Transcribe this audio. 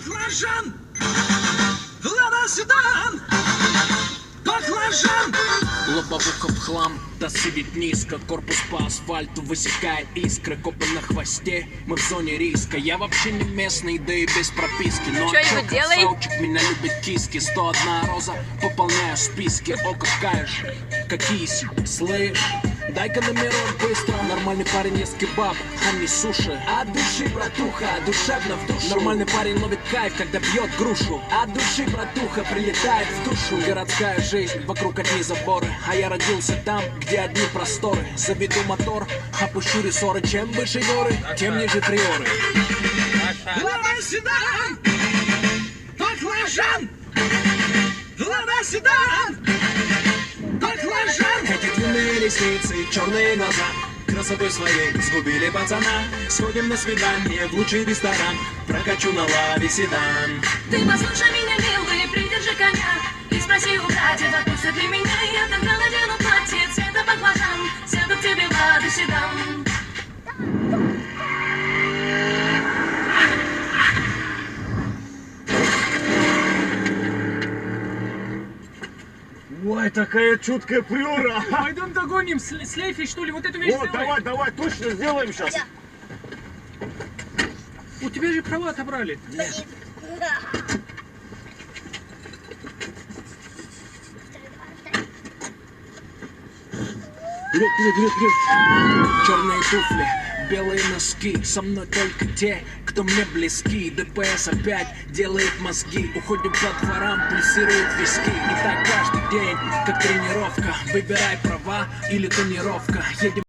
Баклажан, Лада Седан, баклажан. Лобовуха в хлам, да сидит низко. Корпус по асфальту высекает искры. Копы на хвосте, мы в зоне риска. Я вообще не местный, да и без прописки. Но чё, красавчик, меня любит киски. 101 роза, пополняю списки. О, какая же, какие слышь. Дай-ка номерок быстро. Нормальный парень ест кебаб, а не суши. От души, братуха, душевно в душу. Нормальный парень ловит кайф, когда бьет грушу. От души, братуха, прилетает в душу. Городская жизнь, вокруг одни заборы. А я родился там, где одни просторы. Заведу мотор, опущу рессоры. Чем выше горы, тем ниже приоры. Лада Седан, баклажан, Лада Седан, баклажан. Эти длинные ресницы, черные глаза красотой своей сгубили пацана. Сходим на свидание в лучший ресторан. Прокачу на ладе седан. Ты послушай меня, милый, придержи коня. И спроси у братьев, отпустят ли меня. Я тогда надену платье цвета баклажан. Сяду к тебе в Ладу Седан. Ой, такая чуткая приора. Пойдем догоним, слейфи, что ли, вот эту вещь Вот, сделай. давай, точно сделаем сейчас. У тебя же права отобрали. Вперед. Черные туфли, белые носки. Со мной только те, кто мне близки. ДПС опять делает мозги. Уходим по дворам, пульсируют виски. И так каждый день, как тренировка. Выбирай права или тонировка. Едем